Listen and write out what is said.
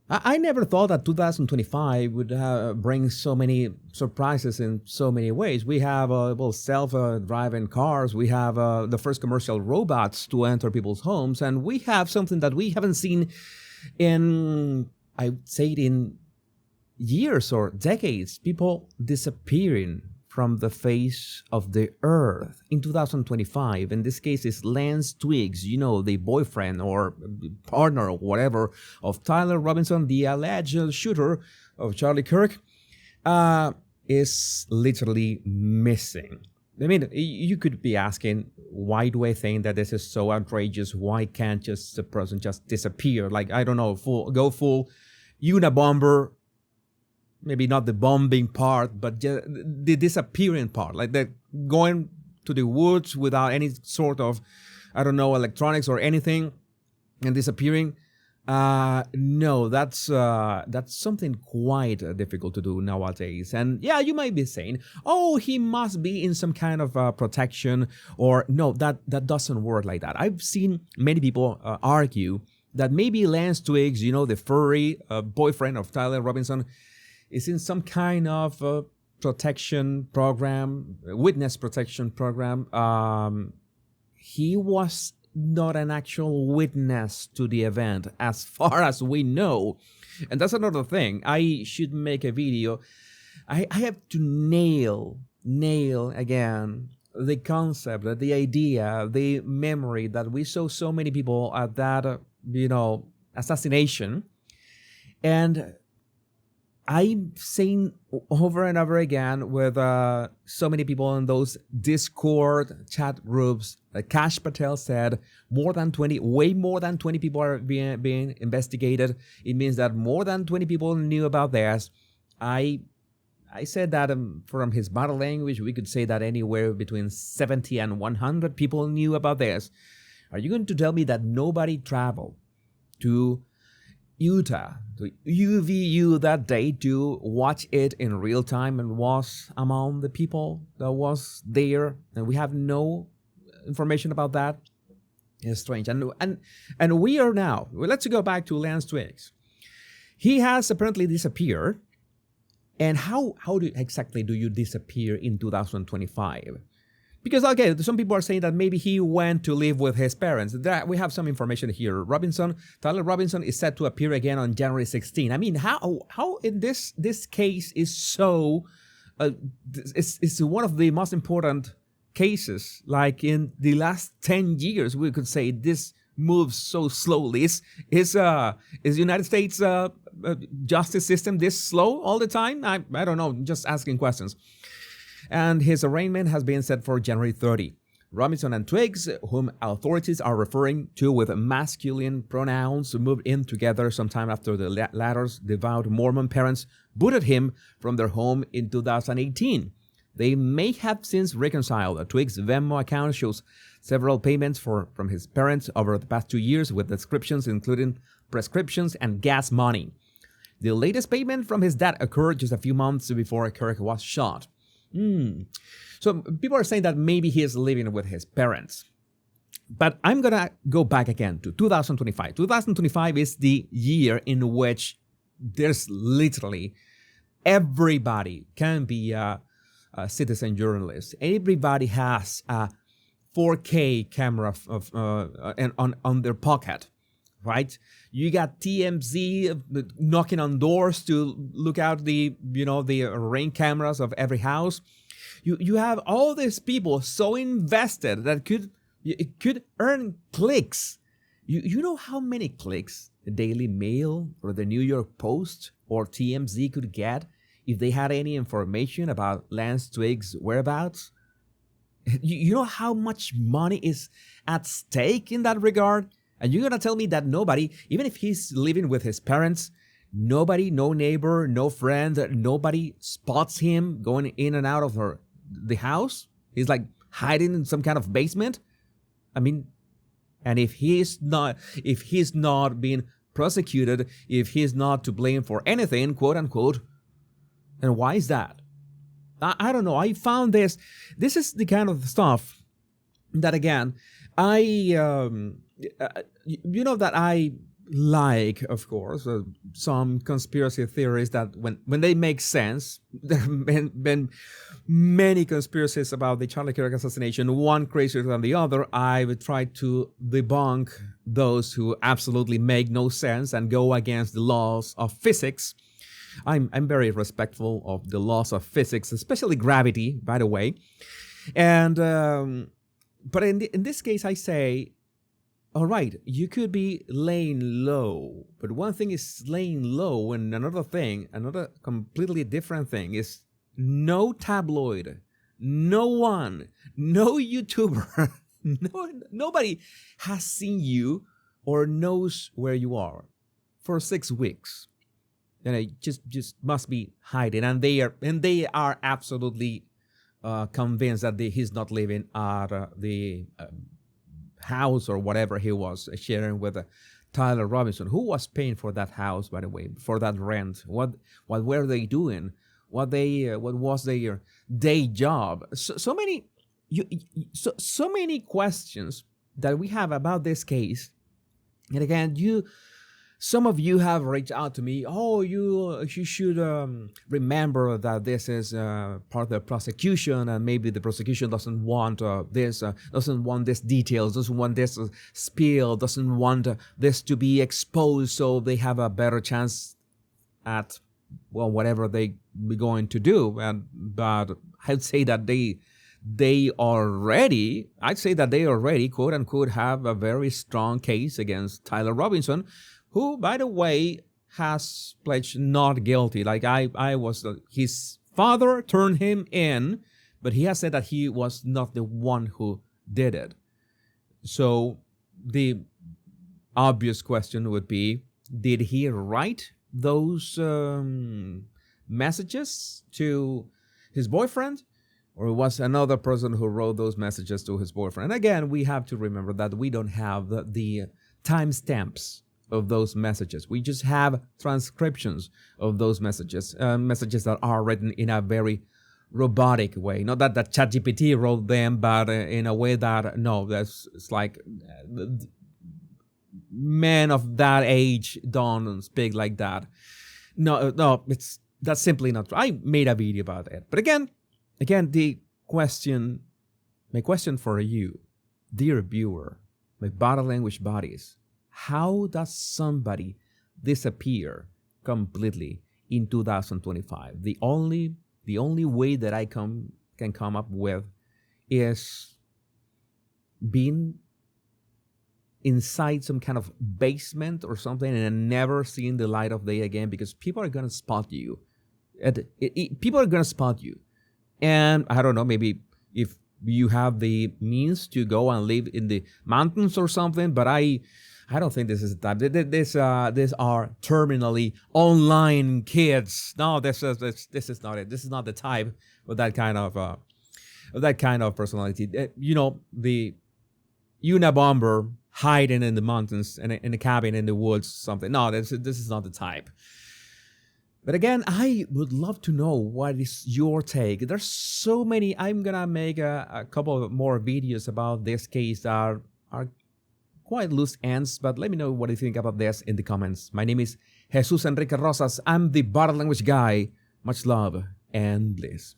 I never thought that 2025 would bring so many surprises in so many ways. We have self-driving cars. We have the first commercial robots to enter people's homes, and we have something that we haven't seen in, I'd say, in years or decades. People disappearing from the face of the earth in 2025. In this case, is Lance Twiggs, the boyfriend or partner or whatever of Tyler Robinson, the alleged shooter of Charlie Kirk, is literally missing. I mean, you could be asking, why do I think that this is so outrageous? Why can't just the person just disappear? Like, I don't know, go full Unabomber. Maybe not the bombing part, but just the disappearing part, like the going to the woods without any sort of, I don't know, electronics or anything, and disappearing. No, that's something quite difficult to do nowadays. And yeah, you might be saying, oh, he must be in some kind of protection, or no, that doesn't work like that. I've seen many people argue that maybe Lance Twiggs, the furry boyfriend of Tyler Robinson, is in some kind of protection program, witness protection program. He was not an actual witness to the event, as far as we know. And that's another thing. I should make a video. I have to nail again the concept, the idea, the memory that we saw so many people at that, assassination. And I'm saying over and over again with so many people in those Discord chat groups, Kash Patel said way more than 20 people are being investigated. It means that more than 20 people knew about this. I said that from his body language, we could say that anywhere between 70 and 100 people knew about this. Are you going to tell me that nobody traveled to Utah, to UVU that day to watch it in real time and was among the people that was there, and we have no information about that? It's strange. And we are now, let's go back to Lance Twiggs. He has apparently disappeared. And how exactly do you disappear in 2025? Because, okay, some people are saying that maybe he went to live with his parents. We have some information here. Tyler Robinson is set to appear again on January 16. I mean, how in this case is so, it's one of the most important cases. Like in the last 10 years, we could say this moves so slowly. Is United States justice system this slow all the time? I don't know, just asking questions. And his arraignment has been set for January 30. Robinson and Twiggs, whom authorities are referring to with masculine pronouns, moved in together sometime after the latter's devout Mormon parents booted him from their home in 2018. They may have since reconciled. Twiggs' Venmo account shows several payments from his parents over the past 2 years, with descriptions including prescriptions and gas money. The latest payment from his dad occurred just a few months before Kirk was shot. So people are saying that maybe he is living with his parents. But I'm going to go back again to 2025. 2025 is the year in which there's literally everybody can be a citizen journalist. Everybody has a 4K camera on their pocket, right? You got TMZ knocking on doors to look out the Ring cameras of every house. You have all these people so invested that it could earn clicks. You know how many clicks the Daily Mail or the New York Post or TMZ could get if they had any information about Lance Twiggs' whereabouts? You know how much money is at stake in that regard? And you're going to tell me that nobody, even if he's living with his parents, nobody, no neighbor, no friend, nobody spots him going in and out of the house? He's like hiding in some kind of basement? I mean, and if he's not being prosecuted, if he's not to blame for anything, quote unquote, then why is that? I don't know. I found this is the kind of stuff that, again, that like, of course, some conspiracy theories that when they make sense, there have been many conspiracies about the Charlie Kirk assassination, one crazier than the other. I would try to debunk those who absolutely make no sense and go against the laws of physics. I'm very respectful of the laws of physics, especially gravity, by the way. And but in this case, I say, all right, you could be laying low, but one thing is laying low, and another completely different thing is no tabloid, no one, no YouTuber, nobody has seen you or knows where you are for 6 weeks. And it just must be hiding, and they are absolutely convinced that he's not living at the house or whatever he was sharing with Tyler Robinson. Who was paying for that house, by the way, for that rent? What were they doing? What was their day job? So many questions that we have about this case. And again, some of you have reached out to me. Oh, you should remember that this is part of the prosecution, and maybe the prosecution doesn't want doesn't want this details, doesn't want this spill, doesn't want this to be exposed, so they have a better chance at whatever they be going to do. But I'd say that they already, quote unquote, have a very strong case against Tyler Robinson, who, by the way, has pledged not guilty. Like I was, his father turned him in, but he has said that he was not the one who did it. So the obvious question would be, did he write those messages to his boyfriend? Or it was another person who wrote those messages to his boyfriend? And again, we have to remember that we don't have the timestamps of those messages. We just have transcriptions of those messages that are written in a very robotic way. Not that ChatGPT wrote them, but in a way that, no, it's like men of that age don't speak like that. No, that's simply not true. I made a video about it. But again, my question for you, dear viewer, my body language buddies, how does somebody disappear completely in 2025? The only way that I can come up with is being inside some kind of basement or something and never seeing the light of day again, because people are going to spot you. People are going to spot you. And I don't know, maybe if you have the means to go and live in the mountains or something, but I don't think this is the type. These are terminally online kids. No, this is not it. This is not the type of that kind of personality. The Unabomber hiding in the mountains in a cabin in the woods, something. No, this is not the type. But again, I would love to know what is your take. There's so many. I'm gonna make a couple more videos about this case that are quite loose ends, but let me know what you think about this in the comments. My name is Jesus Enrique Rosas. I'm the Body Language Guy. Much love and bliss.